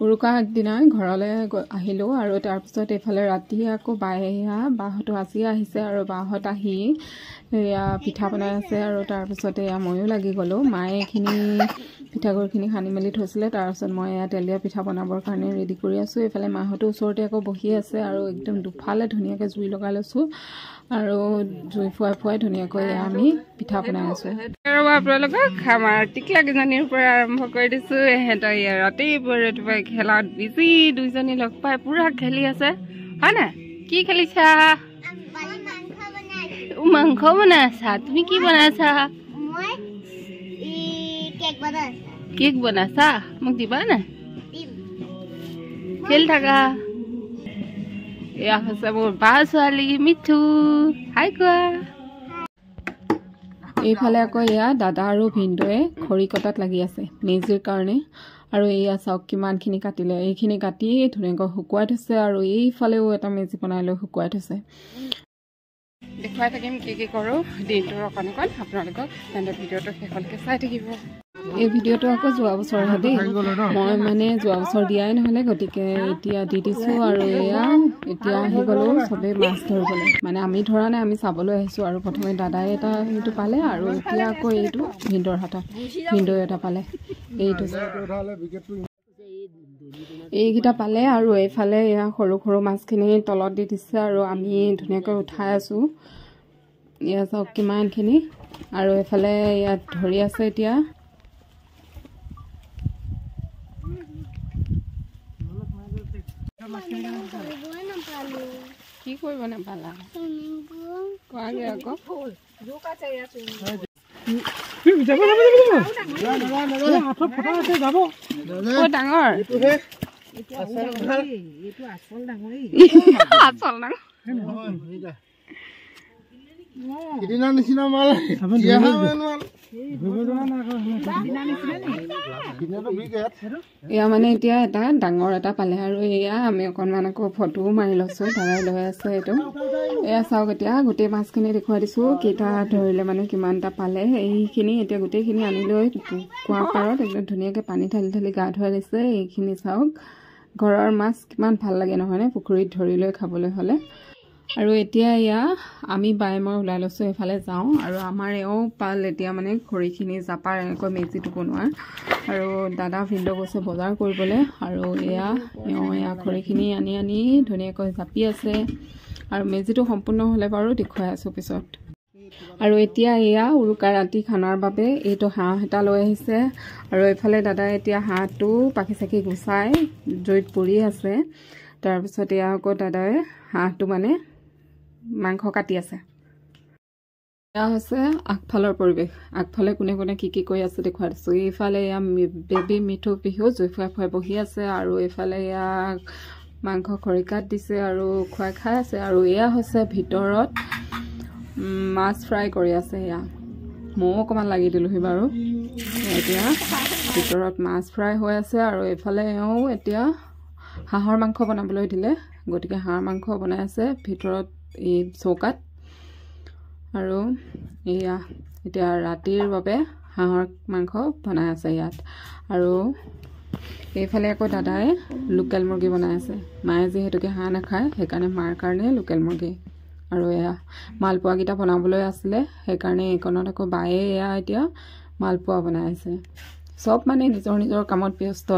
উৰুকা আগদিনাই ঘৰলৈ আহিলোঁ আৰু তাৰপিছত এইফালে ৰাতি আকৌ বাহঁতো আজি আহিছে আৰু বাহঁত আহি এয়া পিঠা বনাই আছে আৰু তাৰপিছত এয়া ময়ো লাগি গ'লোঁ। মায়ে এইখিনি পিঠাগুড়িখিনি সানি মেলি থৈছিলে, তাৰপিছত মই এয়া তেল দিয়া পিঠা বনাবৰ কাৰণে ৰেডি কৰি আছোঁ। এইফালে মাহঁতো ওচৰতে আকৌ বহি আছে আৰু একদম দুফালে ধুনীয়াকৈ জুই লগাই লৈছোঁ আৰু জুই ফুৱাই ধুনীয়াকৈ আমি পিঠা বনাই আছোঁ। আৰু আপোনালোকক খাম আৰু টিকলা কেইজনীৰ পৰা আৰম্ভ কৰি দিছোঁ। এহেঁতৰ ৰাতিপুৱাই খেলাত বিজি, দুইজনী লগ পাই পুৰা খেলি আছে, হয় নাই? কি খেলিছা? মাংস বনাই আছা? তুমি কি বনাইছা? কেক বনাইছা? মোক দিবা নাই? খেলি থাকা। এয়া হৈছে মোৰ বা ছোৱালী মিঠু, হাই কোৱা। এইফালে আকৌ এয়া দাদা আৰু ভিনদেউৱে খৰি কটাত লাগি আছে মেজিৰ কাৰণে। আৰু এয়া চাওক কিমানখিনি কাটিলে, এইখিনি কাটি ধুনীয়াকৈ শুকুৱাই থৈছে আৰু এইফালেও এটা মেজি বনাই লৈ শুকুৱাই থৈছে। দেখুৱাই থাকিম কি কৰোঁ দিনটোৰ অকণ আপোনালোকক, তেন্তে ভিডিঅ'টো শেষলৈকে চাই থাকিব। এই ভিডিঅ'টো আকৌ যোৱা বছৰহে দেই, মই মানে যোৱা বছৰ দিয়াই নহ'লে, গতিকে এতিয়া দি দিছোঁ। আৰু এয়া এতিয়া আহি গ'লোঁ চবেই মাছ ধৰিবলৈ, মানে আমি ধৰা নাই, আমি চাবলৈ আহিছোঁ। আৰু প্ৰথমে দাদাই এটা সেইটো পালে আৰু এতিয়া আকৌ এইটো ভিনদেউৰ হাতত, ভিনদেউ এটা পালে, এইটো এইকেইটা পালে। আৰু এইফালে এয়া সৰু সৰু মাছখিনি তলত দি দিছে আৰু আমি ধুনীয়াকৈ উঠাই আছোঁ। এয়া চাওক কিমানখিনি, আৰু এইফালে ইয়াত ধৰি আছে এতিয়া। কি কৰিব নাপালা? কোৱাগে আকৌ। ডাঙৰ এয়া মানে এতিয়া এটা ডাঙৰ এটা পালে আৰু এয়া আমি অকণমান আকৌ ফটোও মাৰি লৈছোঁ, দাদাই লৈ আছে এইটো। এয়া চাওক এতিয়া গোটেই মাছখিনি দেখুৱাই দিছোঁ, কেইটা ধৰিলে মানে কিমানটা পালে। এইখিনি এতিয়া গোটেইখিনি আনি লৈ কুঁৱা পাৰত একদম ধুনীয়াকৈ পানী ঢালি গা ধুৱাই দিছে। এইখিনি চাওক ঘৰৰ মাছ কিমান ভাল লাগে নহয়নে, পুখুৰীত ধৰি লৈ খাবলৈ হ'লে। আৰু এতিয়া এয়া আমি বাই মই ওলাই লৈছোঁ, এইফালে যাওঁ। আৰু আমাৰ এওঁ পাল এতিয়া মানে খৰিখিনি জাপাৰ এনেকৈ মেজিটো বনোৱাৰ। আৰু দাদা ভিনদেউ গৈছে বজাৰ কৰিবলৈ, আৰু এয়া খৰিখিনি আনি ধুনীয়াকৈ জাপি আছে। আৰু মেজিটো সম্পূৰ্ণ হ'লে বাৰু দেখুৱাই আছোঁ পিছত। আৰু এতিয়া এয়া উৰুকা ৰাতি খানাৰ বাবে এইটো হাঁহ এটা লৈ আহিছে। আৰু এইফালে দাদাই এতিয়া হাঁহটো পাখি চাখি গুচাই জুইত পুৰি আছে। তাৰপিছত এয়া আকৌ দাদাই হাঁহটো মানে মাংস কাটি আছে। এয়া হৈছে আগফালৰ পৰিৱেশ, আগফালে কোনে কোনে কি কৰি আছে দেখুৱাই দিছোঁ। এইফালে এয়া বেবী মিঠু পিহু জুই ফুৱাই বহি আছে, আৰু এইফালে এয়া মাংস খৰিকাত দিছে আৰু খুৱাই খাই আছে। আৰু এয়া হৈছে ভিতৰত মাছ ফ্ৰাই কৰি আছে। এয়া ময়ো অকণমান লাগি দিলোঁহি বাৰু। এতিয়া ভিতৰত মাছ ফ্ৰাই হৈ আছে, আৰু এইফালে এওঁ এতিয়া হাঁহৰ মাংস বনাবলৈ দিলে, গতিকে হাঁহৰ মাংস বনাই আছে ভিতৰত এই চৌকাত। আৰু এয়া এতিয়া ৰাতিৰ বাবে হাঁহৰ মাংস বনাই আছে ইয়াত। আৰু এইফালে আকৌ দাদাই লোকেল মুৰ্গী বনাই আছে। মায়ে যিহেতুকে হাঁহ নাখায়, সেইকাৰণে মাৰ কাৰণে লোকেল মুৰ্গী। আৰু এয়া মালপোৱাকেইটা বনাবলৈ আছিলে, সেইকাৰণে এইকণত আকৌ বায়ে এয়া এতিয়া মালপোৱা বনাই আছে। চব মানে নিজৰ নিজৰ কামত ব্যস্ত।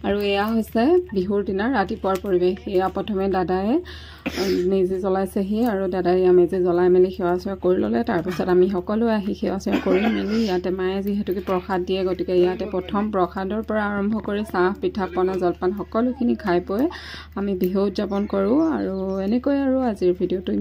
আৰু এয়া হৈছে বিহুৰ দিনা ৰাতিপুৱাৰ পৰিৱেশ। এয়া প্ৰথমে দাদাই মেজি জ্বলাইছেহি, আৰু দাদাই এয়া মেজি জ্বলাই মেলি সেৱা চেৱা কৰি ল'লে। তাৰপিছত আমি সকলোৱে আহি সেৱা চেৱা কৰি মেলি ইয়াতে মায়ে যিহেতুকে প্ৰসাদ দিয়ে, গতিকে ইয়াতে প্ৰথম প্ৰসাদৰ পৰা আৰম্ভ কৰি চাহ পিঠা পনা জলপান সকলোখিনি খাই বৈ আমি বিহু উদযাপন কৰোঁ। আৰু এনেকৈ আৰু আজিৰ ভিডিঅ'টো ইমান